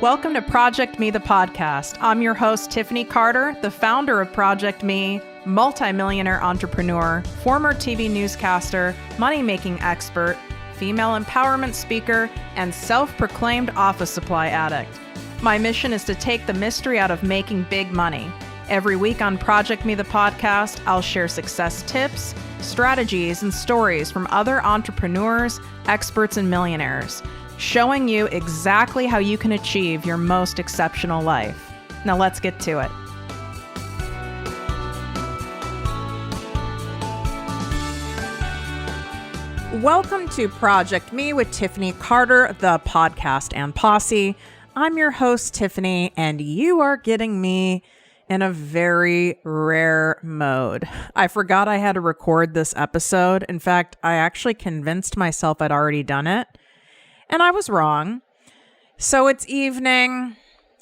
Welcome to ProjectME, the podcast. I'm your host, Tiffany Carter, the founder of ProjectME, multimillionaire entrepreneur, former TV newscaster, money-making expert, female empowerment speaker, and self-proclaimed office supply addict. My mission is to take the mystery out of making big money. Every week on ProjectME, the podcast, I'll share success tips, strategies, and stories from other entrepreneurs, experts, and millionaires, showing you exactly how you can achieve your most exceptional life. Now let's get to it. Welcome to ProjectME with Tiffany Carter, the podcast and posse. I'm your host, Tiffany, and you are getting me in a very rare mode. I forgot I had to record this episode. In fact, I actually convinced myself I'd already done it. And I was wrong. So it's evening.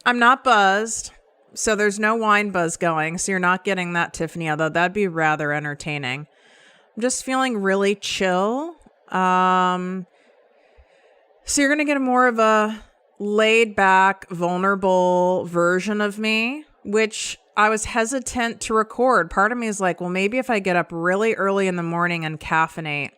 I'm not buzzed. So there's no wine buzz going. So you're not getting that, Tiffany, although that'd be rather entertaining. I'm just feeling really chill. So you're going to get a more of a laid back, vulnerable version of me, which I was hesitant to record. Part of me is like, well, maybe if I get up really early in the morning and caffeinate,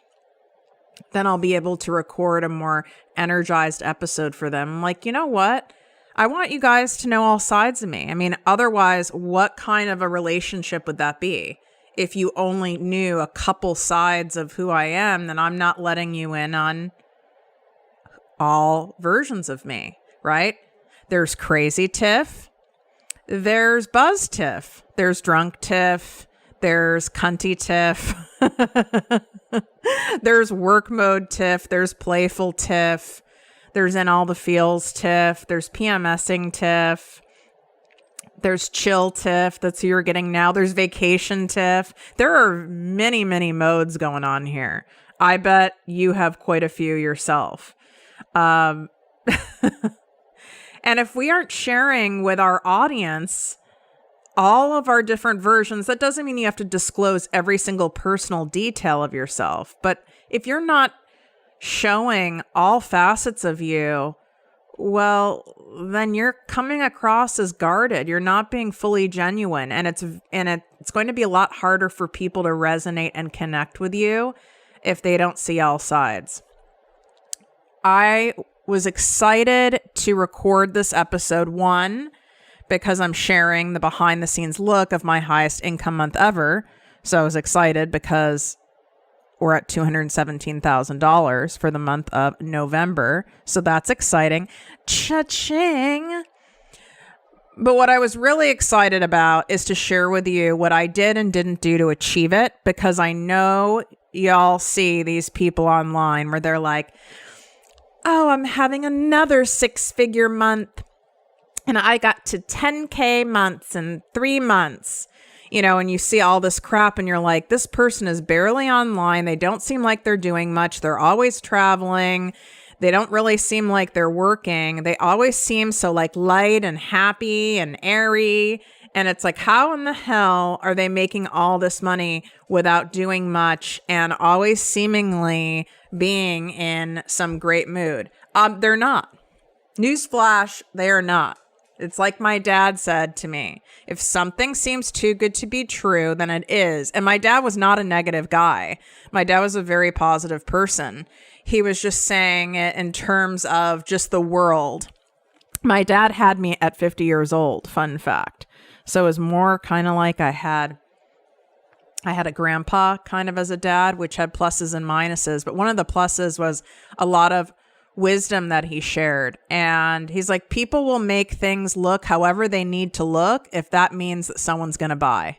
then I'll be able to record a more energized episode for them. I'm like, you know what? I want you guys to know all sides of me. I mean, otherwise, what kind of a relationship would that be? If you only knew a couple sides of who I am, then I'm not letting you in on all versions of me, right? There's crazy Tiff. There's buzz Tiff. There's drunk Tiff. There's cunty Tiff. There's work mode Tiff. There's playful Tiff. There's in all the feels Tiff. There's PMSing Tiff. There's chill Tiff. That's who you're getting now. There's vacation Tiff. There are many, many modes going on here. I bet you have quite a few yourself. And if we aren't sharing with our audience all of our different versions, that doesn't mean you have to disclose every single personal detail of yourself. But if you're not showing all facets of you, well, then you're coming across as guarded. You're not being fully genuine. And it's going to be a lot harder for people to resonate and connect with you if they don't see all sides. I was excited to record this episode, one, because I'm sharing the behind the scenes look of my highest income month ever. So I was excited because we're at $217,000 for the month of November. So that's exciting. Cha-ching. But what I was really excited about is to share with you what I did and didn't do to achieve it, because I know y'all see these people online where they're like, oh, I'm having another 6-figure month. And I got to 10K months in 3 months, and you see all this crap and you're like, this person is barely online. They don't seem like they're doing much. They're always traveling. They don't really seem like they're working. They always seem so like light and happy and airy. And it's like, how in the hell are they making all this money without doing much and always seemingly being in some great mood? They're not. Newsflash, they are not. It's like my dad said to me, if something seems too good to be true, then it is. And my dad was not a negative guy. My dad was a very positive person. He was just saying it in terms of just the world. My dad had me at 50 years old, fun fact. So it was more kind of like I had a grandpa kind of as a dad, which had pluses and minuses. But one of the pluses was a lot of wisdom that he shared. And he's like, people will make things look however they need to look if that means that someone's going to buy.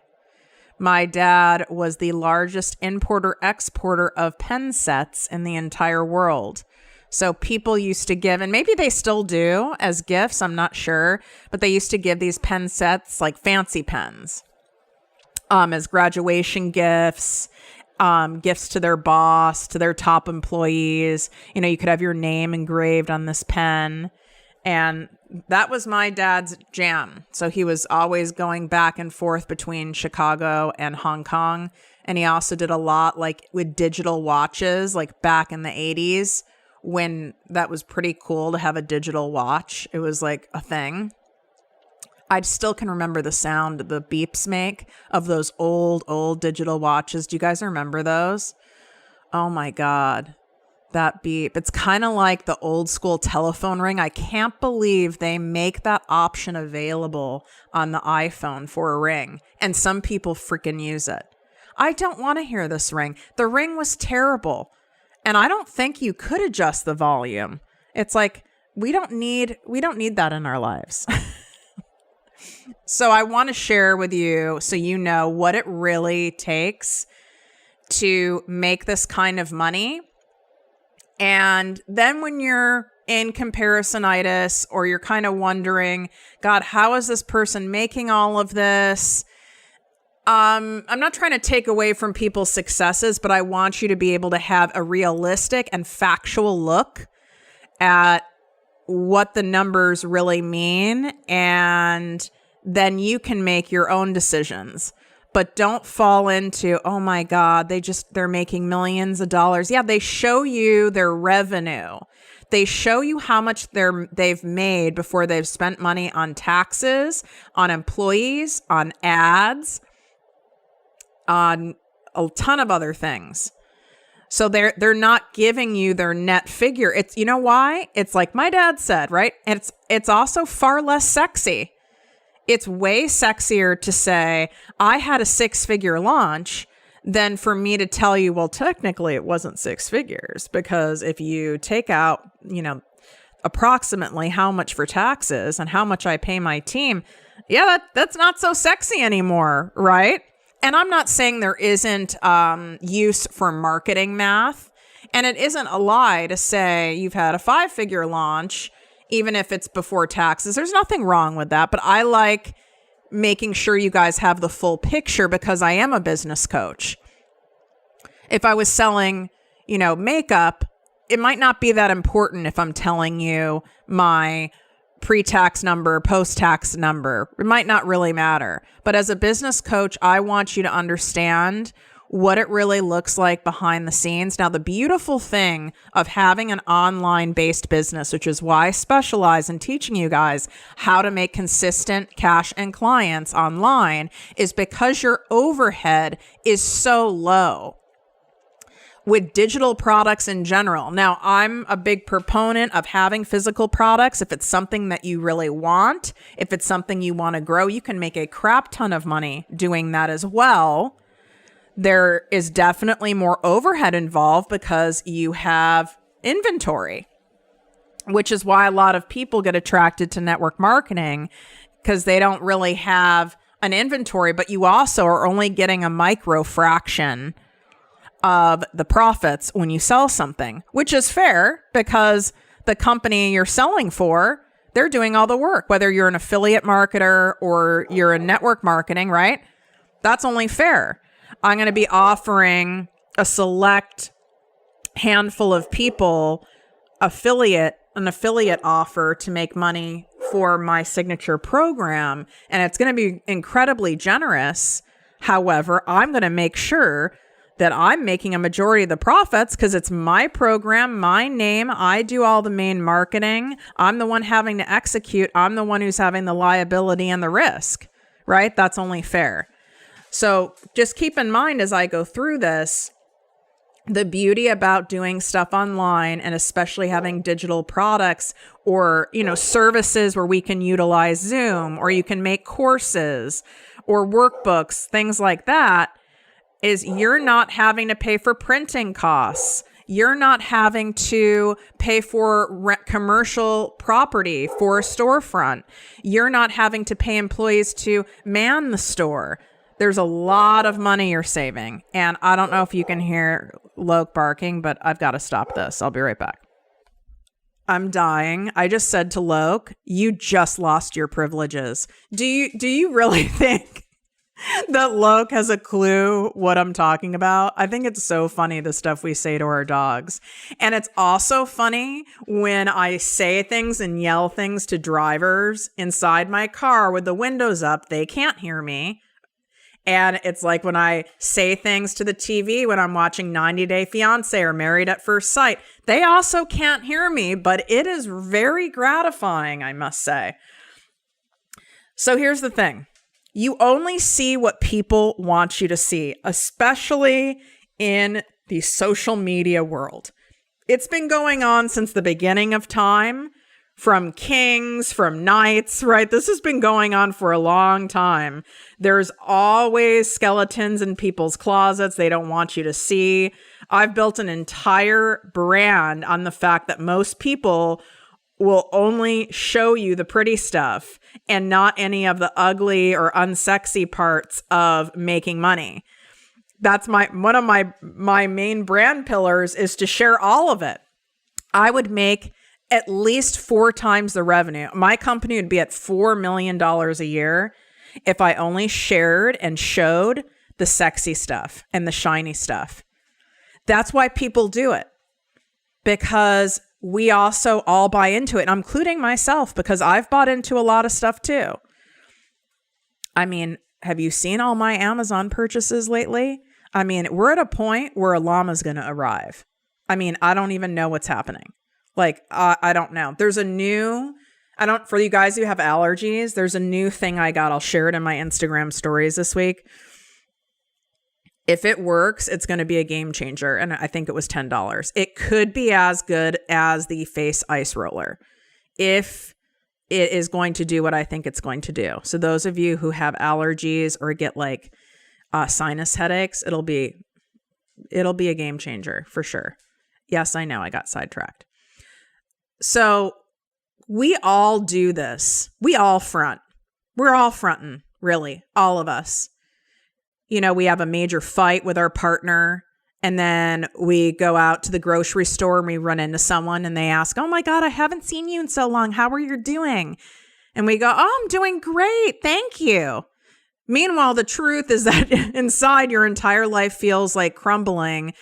My dad was the largest importer-exporter of pen sets in the entire world. So people used to give, and maybe they still do as gifts, I'm not sure, but they used to give these pen sets, like fancy pens, as graduation gifts, gifts to their boss, to their top employees. You could have your name engraved on this pen. And that was my dad's jam. So he was always going back and forth between Chicago and Hong Kong. And he also did a lot like with digital watches, like back in the 80s, when that was pretty cool to have a digital watch. It was like a thing. I still can remember the sound the beeps make of those old digital watches. Do you guys remember those? Oh my God, that beep. It's kind of like the old school telephone ring. I can't believe they make that option available on the iPhone for a ring, and some people freaking use it. I don't want to hear this ring. The ring was terrible, and I don't think you could adjust the volume. It's like, we don't need that in our lives. So I want to share with you so you know what it really takes to make this kind of money. And then when you're in comparisonitis, or you're kind of wondering, God, how is this person making all of this? I'm not trying to take away from people's successes, but I want you to be able to have a realistic and factual look at what the numbers really mean, and then you can make your own decisions. But don't fall into, oh my God, they're making millions of dollars. Yeah, they show you their revenue. They show you how much they've made before they've spent money on taxes, on employees, on ads, on a ton of other things. So they're not giving you their net figure. It's, you know why? It's like my dad said, right? It's also far less sexy. It's way sexier to say, I had a 6-figure launch, than for me to tell you, well, technically it wasn't 6 figures, because if you take out, approximately how much for taxes and how much I pay my team, yeah, that's not so sexy anymore, right? And I'm not saying there isn't use for marketing math. And it isn't a lie to say you've had a 5-figure launch, even if it's before taxes. There's nothing wrong with that. But I like making sure you guys have the full picture, because I am a business coach. If I was selling, makeup, it might not be that important if I'm telling you my pre-tax number, post-tax number. It might not really matter. But as a business coach, I want you to understand what it really looks like behind the scenes. Now, the beautiful thing of having an online-based business, which is why I specialize in teaching you guys how to make consistent cash and clients online, is because your overhead is so low with digital products in general. Now, I'm a big proponent of having physical products. If it's something that you really want, if it's something you want to grow, you can make a crap ton of money doing that as well. There is definitely more overhead involved because you have inventory, which is why a lot of people get attracted to network marketing, because they don't really have an inventory, but you also are only getting a micro fraction of the profits when you sell something, which is fair because the company you're selling for, they're doing all the work, whether you're an affiliate marketer or you're in network marketing, right? That's only fair. I'm going to be offering a select handful of people an affiliate offer to make money for my signature program. And it's going to be incredibly generous. However, I'm going to make sure that I'm making a majority of the profits because it's my program, my name. I do all the main marketing. I'm the one having to execute. I'm the one who's having the liability and the risk, right? That's only fair. So just keep in mind as I go through this, the beauty about doing stuff online, and especially having digital products or, services where we can utilize Zoom, or you can make courses or workbooks, things like that, is you're not having to pay for printing costs. You're not having to pay for commercial property for a storefront. You're not having to pay employees to man the store. There's a lot of money you're saving. And I don't know if you can hear Loke barking, but I've got to stop this. I'll be right back. I'm dying. I just said to Loke, you just lost your privileges. Do you really think that Loke has a clue what I'm talking about? I think it's so funny, the stuff we say to our dogs. And it's also funny when I say things and yell things to drivers inside my car with the windows up. They can't hear me. And it's like when I say things to the TV when I'm watching 90 Day Fiancé or Married at First Sight, they also can't hear me, but it is very gratifying, I must say. So here's the thing. You only see what people want you to see, especially in the social media world. It's been going on since the beginning of time, from kings, from knights, right? This has been going on for a long time. There's always skeletons in people's closets they don't want you to see. I've built an entire brand on the fact that most people will only show you the pretty stuff and not any of the ugly or unsexy parts of making money. That's one of my main brand pillars, is to share all of it. I would make at least 4 times the revenue. My company would be at $4 million a year if I only shared and showed the sexy stuff and the shiny stuff. That's why people do it, because we also all buy into it, and I'm including myself, because I've bought into a lot of stuff too. I mean, have you seen all my Amazon purchases lately? I mean, we're at a point where a llama's going to arrive. I mean, I don't even know what's happening. Like, I don't know. There's a new, for you guys who have allergies, there's a new thing I got. I'll share it in my Instagram stories this week. If it works, it's going to be a game changer. And I think it was $10. It could be as good as the face ice roller if it is going to do what I think it's going to do. So those of you who have allergies or get like sinus headaches, it'll be a game changer for sure. Yes, I know I got sidetracked. So we all do this. We all front. We're all fronting, really, all of us. You know, we have a major fight with our partner, and then we go out to the grocery store and we run into someone and they ask, "Oh my God, I haven't seen you in so long. How are you doing?" And we go, "Oh, I'm doing great. Thank you." Meanwhile, the truth is that inside your entire life feels like crumbling,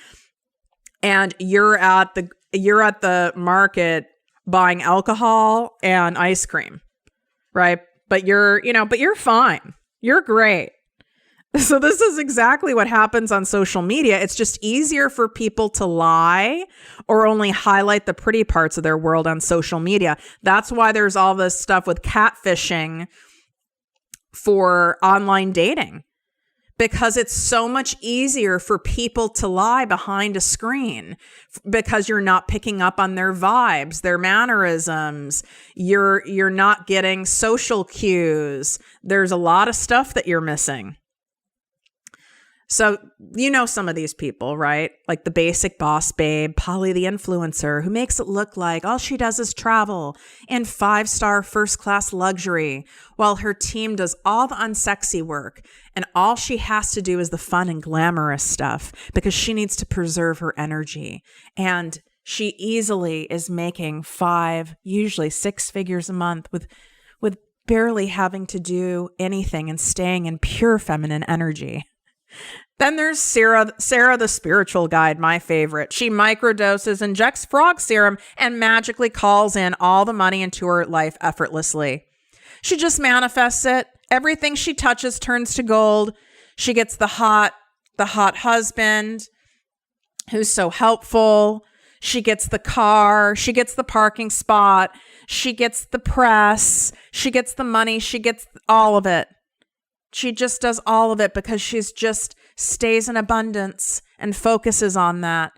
and you're at the market buying alcohol and ice cream, right? But you're fine. You're great. So this is exactly what happens on social media. It's just easier for people to lie or only highlight the pretty parts of their world on social media. That's why there's all this stuff with catfishing for online dating, because it's so much easier for people to lie behind a screen because you're not picking up on their vibes, their mannerisms. You're not getting social cues. There's a lot of stuff that you're missing. So, you know some of these people, right? Like the basic boss babe, Polly the influencer, who makes it look like all she does is travel and 5-star first-class luxury, while her team does all the unsexy work, and all she has to do is the fun and glamorous stuff because she needs to preserve her energy. And she easily is making 5, usually 6 figures a month with barely having to do anything and staying in pure feminine energy. Then there's Sarah the spiritual guide, my favorite. She microdoses, injects frog serum, and magically calls in all the money into her life effortlessly. She just manifests it. Everything she touches turns to gold. She gets the hot husband who's so helpful. She gets the car. She gets the parking spot. She gets the press. She gets the money. She gets all of it. She just does all of it because she's just stays in abundance and focuses on that.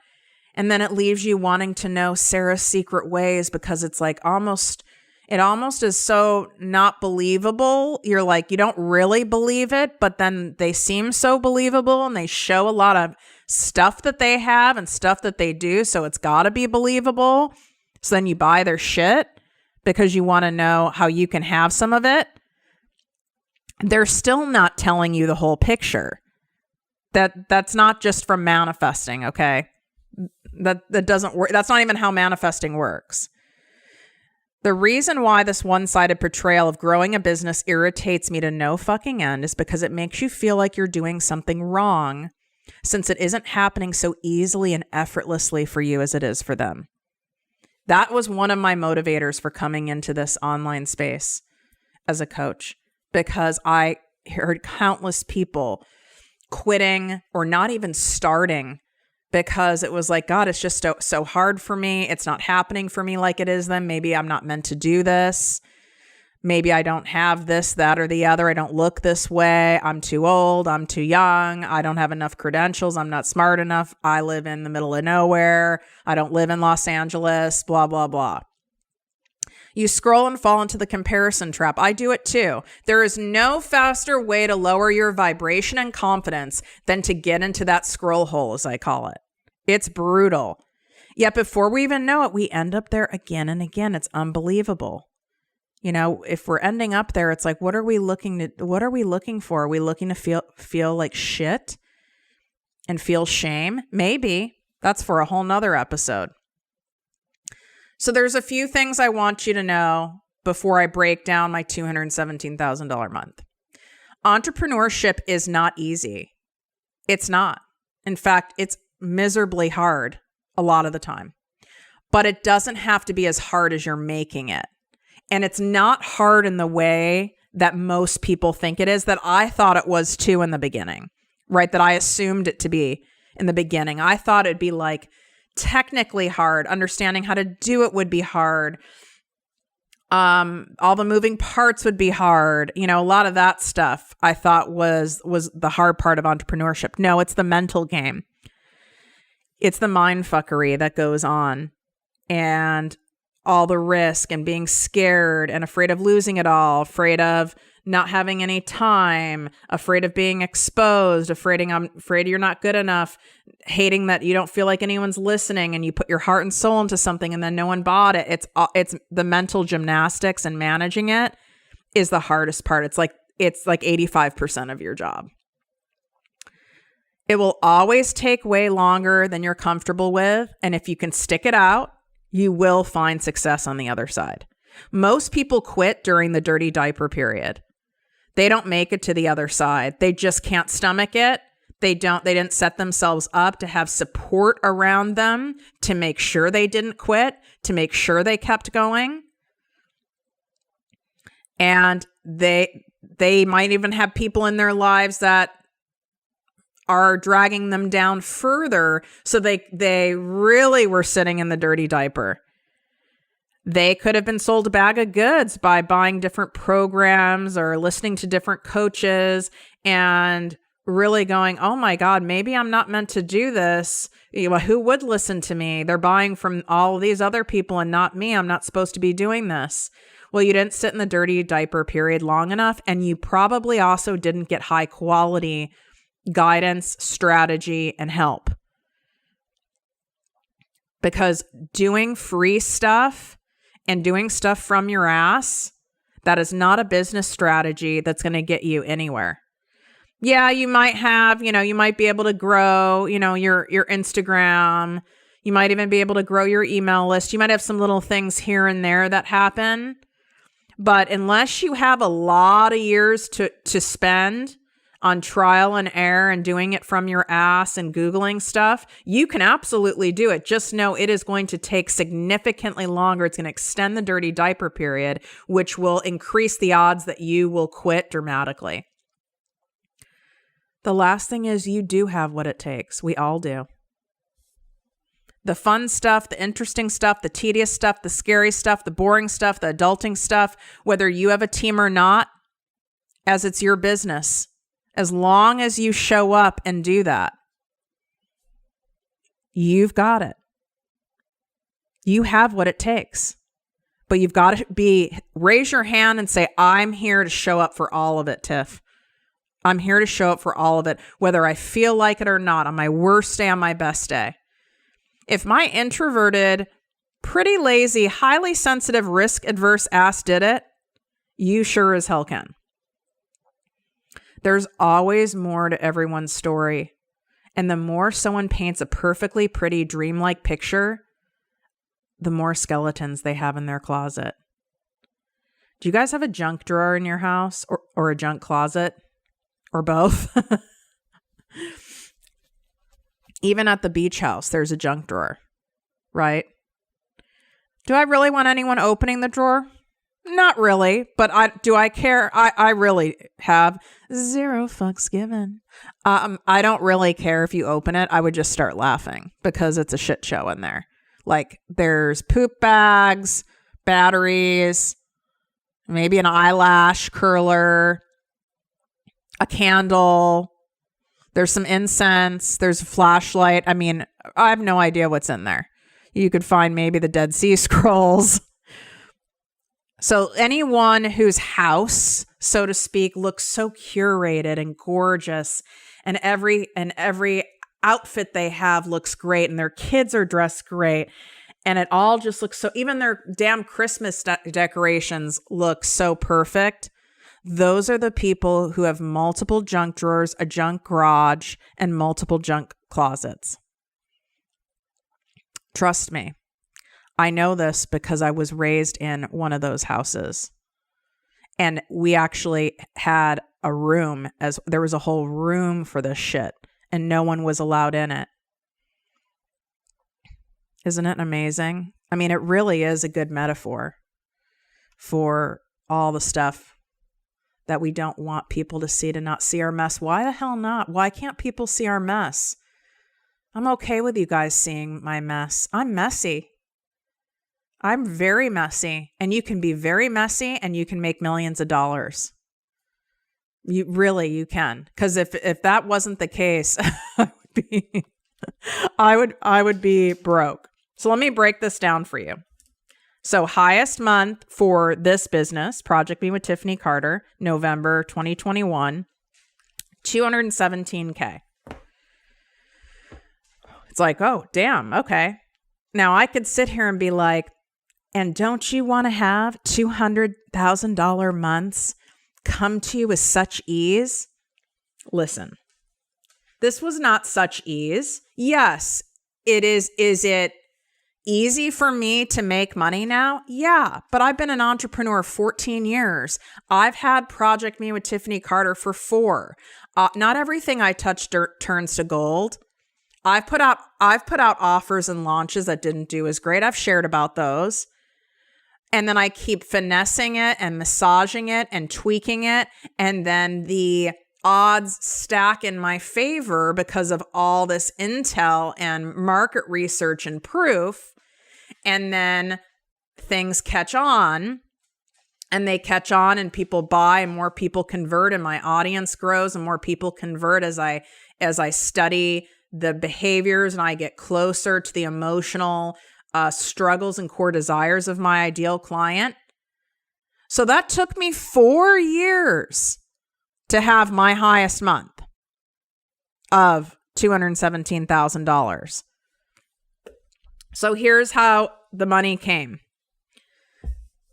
And then it leaves you wanting to know Sarah's secret ways because it's like it almost is so not believable. You're like, you don't really believe it, but then they seem so believable and they show a lot of stuff that they have and stuff that they do. So it's got to be believable. So then you buy their shit because you want to know how you can have some of it. They're still not telling you the whole picture. That's not just from manifesting, okay? That doesn't work. That's not even how manifesting works. The reason why this one-sided portrayal of growing a business irritates me to no fucking end is because it makes you feel like you're doing something wrong, since it isn't happening so easily and effortlessly for you as it is for them. That was one of my motivators for coming into this online space as a coach, because I heard countless people quitting or not even starting because it was like, God, it's just so hard for me. It's not happening for me like it is then. Maybe I'm not meant to do this. Maybe I don't have this, that, or the other. I don't look this way. I'm too old. I'm too young. I don't have enough credentials. I'm not smart enough. I live in the middle of nowhere. I don't live in Los Angeles, blah, blah, blah. You scroll and fall into the comparison trap. I do it too. There is no faster way to lower your vibration and confidence than to get into that scroll hole, as I call it. It's brutal. Yet before we even know it, we end up there again and again. It's unbelievable. You know, if we're ending up there, it's like, what are we looking for? Are we looking to feel like shit and feel shame? Maybe. That's for a whole nother episode. So there's a few things I want you to know before I break down my $217,000 month. Entrepreneurship is not easy. It's not. In fact, it's miserably hard a lot of the time. But it doesn't have to be as hard as you're making it. And it's not hard in the way that most people think it is, that I thought it was too in the beginning, right? That I assumed it to be in the beginning. I thought it'd be like technically hard. Understanding how to do it would be hard. All the moving parts would be hard. You know, a lot of that stuff I thought was the hard part of entrepreneurship. No, it's the mental game. It's the mind fuckery that goes on. And all the risk and being scared and afraid of losing it all, afraid of not having any time, afraid of being exposed, afraid you're not good enough, hating that you don't feel like anyone's listening and you put your heart and soul into something and then no one bought it. It's the mental gymnastics and managing it is the hardest part. It's like 85% of your job. It will always take way longer than you're comfortable with. And if you can stick it out, you will find success on the other side. Most people quit during the dirty diaper period. They don't make it to the other side. They just can't stomach it. They didn't set themselves up to have support around them to make sure they didn't quit, to make sure they kept going. And they might even have people in their lives that are dragging them down further. So they really were sitting in the dirty diaper. They could have been sold a bag of goods by buying different programs or listening to different coaches and really going, oh my God, maybe I'm not meant to do this. Who would listen to me? They're buying from all these other people and not me. I'm not supposed to be doing this. Well, you didn't sit in the dirty diaper period long enough. And you probably also didn't get high quality guidance, strategy, and help. Because doing free stuff and doing stuff from your ass, that is not a business strategy that's going to get you anywhere. Yeah, you might have, you might be able to grow, your Instagram. You might even be able to grow your email list. You might have some little things here and there that happen. But unless you have a lot of years to spend on trial and error and doing it from your ass and Googling stuff, you can absolutely do it. Just know it is going to take significantly longer. It's going to extend the dirty diaper period, which will increase the odds that you will quit dramatically. The last thing is you do have what it takes. We all do. The fun stuff, the interesting stuff, the tedious stuff, the scary stuff, the boring stuff, the adulting stuff, whether you have a team or not, as it's your business. As long as you show up and do that, you've got it. You have what it takes. But you've got to raise your hand and say, I'm here to show up for all of it, Tiff. I'm here to show up for all of it, whether I feel like it or not, on my worst day, on my best day. If my introverted, pretty lazy, highly sensitive, risk-adverse ass did it, you sure as hell can. There's always more to everyone's story. And the more someone paints a perfectly pretty dreamlike picture, the more skeletons they have in their closet. Do you guys have a junk drawer in your house or a junk closet? Or both? Even at the beach house, there's a junk drawer, right? Do I really want anyone opening the drawer? Not really, but do I care? I really have zero fucks given. I don't really care if you open it. I would just start laughing because it's a shit show in there. Like there's poop bags, batteries, maybe an eyelash curler, a candle. There's some incense. There's a flashlight. I mean, I have no idea what's in there. You could find maybe the Dead Sea Scrolls. So anyone whose house, so to speak, looks so curated and gorgeous, and every outfit they have looks great, and their kids are dressed great, and it all just looks so, even their damn Christmas decorations look so perfect. Those are the people who have multiple junk drawers, a junk garage, and multiple junk closets. Trust me. I know this because I was raised in one of those houses. And we actually had a room, as there was a whole room for this shit, and no one was allowed in it. Isn't it amazing? I mean, it really is a good metaphor for all the stuff that we don't want people to see, to not see our mess. Why the hell not? Why can't people see our mess? I'm okay with you guys seeing my mess. I'm messy. I'm very messy, and you can be very messy and you can make millions of dollars. You can. Because if that wasn't the case, I would be broke. So let me break this down for you. So highest month for this business, ProjectME with Tiffany Carter, November 2021, $217K. It's like, oh, damn. Okay. Now I could sit here and be like, and don't you want to have $200,000 months come to you with such ease? Listen, this was not such ease. Yes, it is. Is it easy for me to make money now? Yeah, but I've been an entrepreneur 14 years. I've had ProjectME with Tiffany Carter for 4. Not everything I touch turns to gold. I've put out offers and launches that didn't do as great. I've shared about those. And then I keep finessing it and massaging it and tweaking it. And then the odds stack in my favor because of all this intel and market research and proof. And then things catch on, and they catch on, and people buy, and more people convert, and my audience grows, and more people convert as I study the behaviors and I get closer to the emotional struggles and core desires of my ideal client. So that took me 4 years to have my highest month of $217,000. So here's how the money came.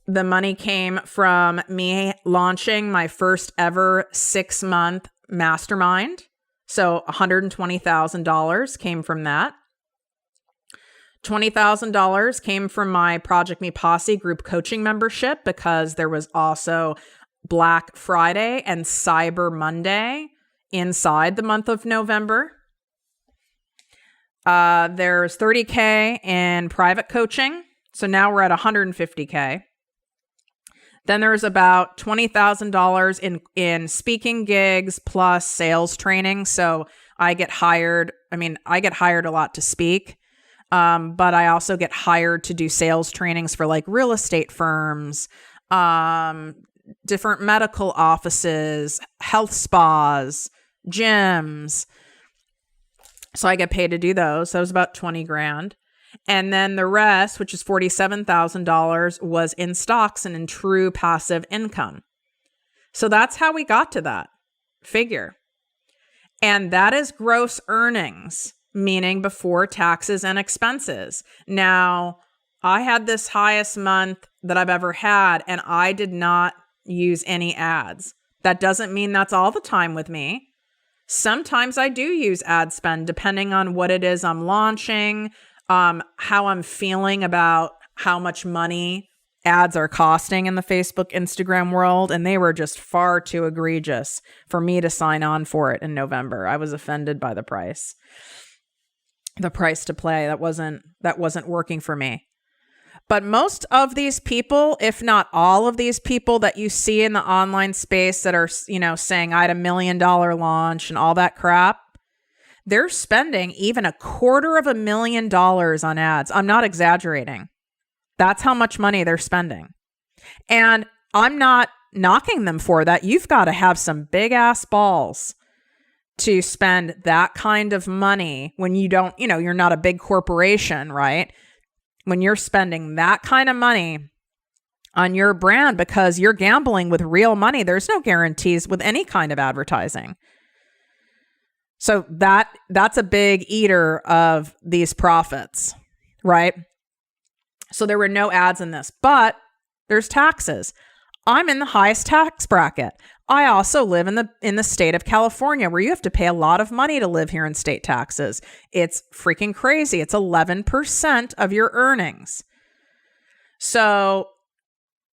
The money came from me launching my first ever 6-month mastermind. So $120,000 came from that. $20,000 came from my ProjectME Posse group coaching membership, because there was also Black Friday and Cyber Monday inside the month of November. There's $30K in private coaching. So now we're at $150K. Then there's about $20,000 in speaking gigs plus sales training. So I get hired. I get hired a lot to speak. But I also get hired to do sales trainings for like real estate firms, different medical offices, health spas, gyms. So I get paid to do those. So it was about 20 grand. And then the rest, which is $47,000, was in stocks and in true passive income. So that's how we got to that figure. And that is gross earnings, meaning before taxes and expenses. Now, I had this highest month that I've ever had, and I did not use any ads. That doesn't mean that's all the time with me. Sometimes I do use ad spend, depending on what it is I'm launching, how I'm feeling about how much money ads are costing in the Facebook, Instagram world. And they were just far too egregious for me to sign on for it in November. I was offended by the price to play. That wasn't working for me. But most of these people, if not all of these people that you see in the online space that are, saying I had $1 million launch and all that crap, they're spending even $250,000 on ads. I'm not exaggerating. That's how much money they're spending. And I'm not knocking them for that. You've got to have some big ass balls to spend that kind of money when you don't, you're not a big corporation, right? When you're spending that kind of money on your brand because you're gambling with real money, there's no guarantees with any kind of advertising. So that's a big eater of these profits, right? So there were no ads in this, but there's taxes. I'm in the highest tax bracket. I also live in the state of California, where you have to pay a lot of money to live here in state taxes. It's freaking crazy. It's 11% of your earnings. So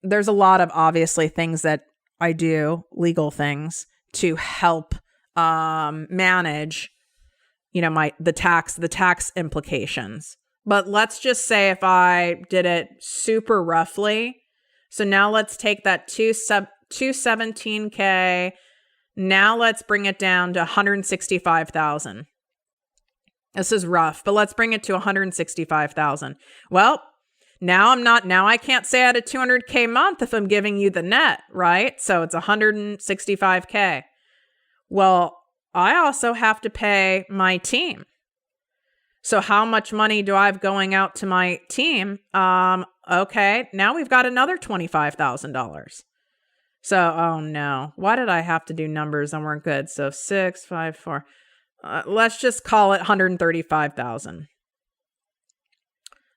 there's a lot of obviously things that I do, legal things, to help manage, the tax implications. But let's just say if I did it super roughly. So now let's take that 217K. Now let's bring it down to 165,000. This is rough, but let's bring it to 165,000. Well, now I can't say I had a 200K month if I'm giving you the net, right? So it's 165K. Well, I also have to pay my team. So how much money do I have going out to my team? Okay, now we've got another $25,000. So, oh no, why did I have to do numbers that weren't good? So 6, 5, 4, let's just call it 135,000.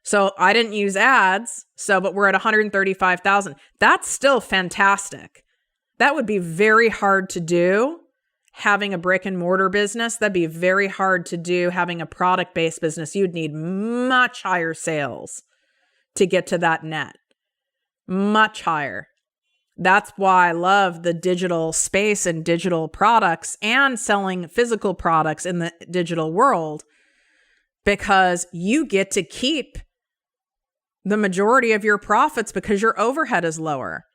So I didn't use ads. But we're at 135,000. That's still fantastic. That would be very hard to do. Having a brick and mortar business, that'd be very hard to do. Having a product-based business, you'd need much higher sales to get to that net. Much higher. That's why I love the digital space and digital products and selling physical products in the digital world, because you get to keep the majority of your profits because your overhead is lower.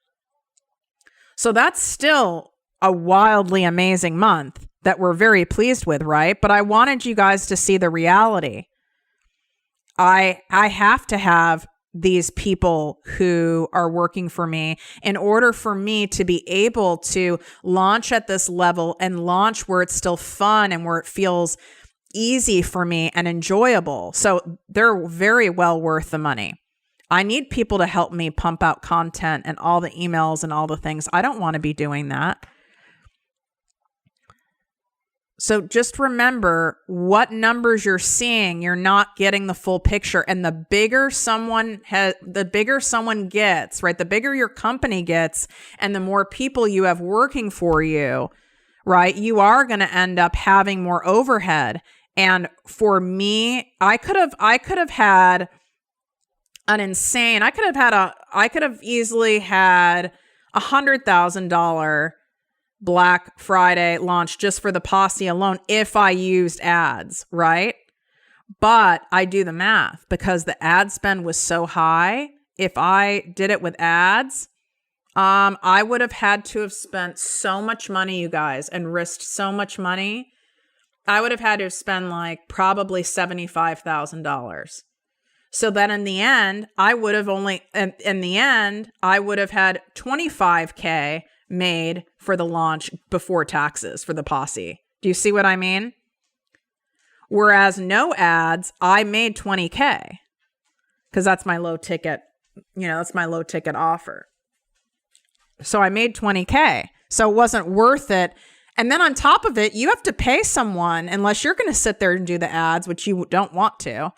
So that's still a wildly amazing month that we're very pleased with, right? But I wanted you guys to see the reality. I have to have these people who are working for me in order for me to be able to launch at this level and launch where it's still fun and where it feels easy for me and enjoyable. So they're very well worth the money. I need people to help me pump out content and all the emails and all the things. I don't want to be doing that. So just remember what numbers you're seeing, you're not getting the full picture. And the bigger someone gets, right? The bigger your company gets and the more people you have working for you, right? You are going to end up having more overhead. And for me, I could have had an insane, I could have easily had $100,000 Black Friday launch just for the posse alone if I used ads, right? But I do the math because the ad spend was so high. If I did it with ads, I would have had to have spent so much money, you guys, and risked so much money. I would have had to spend like probably $75,000. So then in the end, I would have had 25K made for the launch before taxes for the posse. Do you see what I mean? Whereas no ads, I made 20K because that's my low ticket, that's my low ticket offer. So I made 20K. So it wasn't worth it. And then on top of it, you have to pay someone unless you're going to sit there and do the ads, which you don't want to.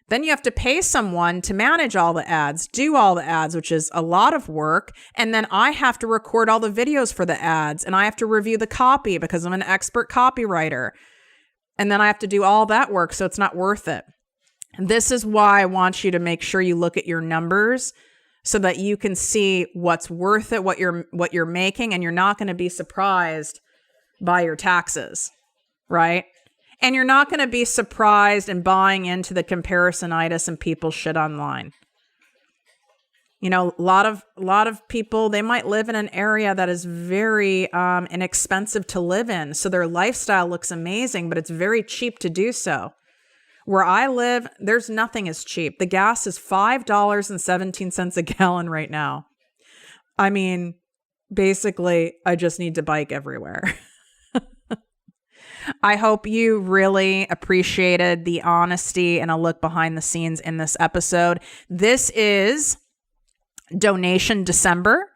Then you have to pay someone to manage all the ads, do all the ads, which is a lot of work. And then I have to record all the videos for the ads and I have to review the copy because I'm an expert copywriter. And then I have to do all that work. So it's not worth it. And this is why I want you to make sure you look at your numbers so that you can see what's worth it, what you're making, and you're not going to be surprised by your taxes, right? And you're not going to be surprised and buying into the comparisonitis and people's shit online. You know, a lot of people, they might live in an area that is very inexpensive to live in. So their lifestyle looks amazing, but it's very cheap to do so. Where I live, there's nothing is cheap. The gas is $5.17 a gallon right now. I mean, basically, I just need to bike everywhere. I hope you really appreciated the honesty and a look behind the scenes in this episode. This is Donation December.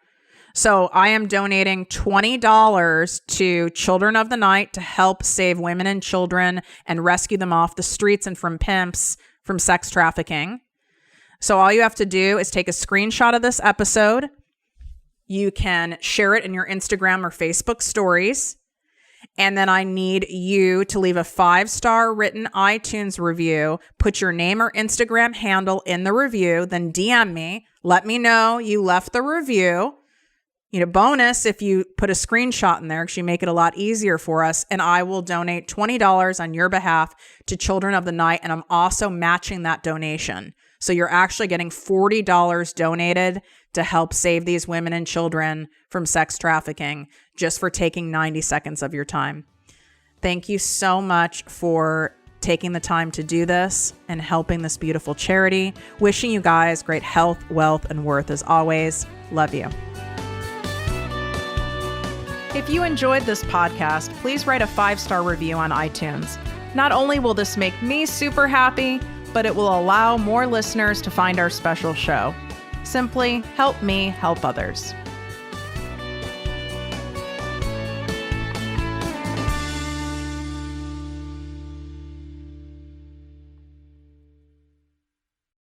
So I am donating $20 to Children of the Night to help save women and children and rescue them off the streets and from pimps from sex trafficking. So all you have to do is take a screenshot of this episode. You can share it in your Instagram or Facebook stories. And then I need you to leave a 5-star written iTunes review, put your name or Instagram handle in the review, then DM me. Let me know you left the review. You know, bonus if you put a screenshot in there because you make it a lot easier for us. And I will donate $20 on your behalf to Children of the Night. And I'm also matching that donation. So you're actually getting $40 donated to help save these women and children from sex trafficking just for taking 90 seconds of your time. Thank you so much for taking the time to do this and helping this beautiful charity. Wishing you guys great health, wealth, and worth as always. Love you. If you enjoyed this podcast, please write a 5-star review on iTunes. Not only will this make me super happy, but it will allow more listeners to find our special show. Simply help me help others.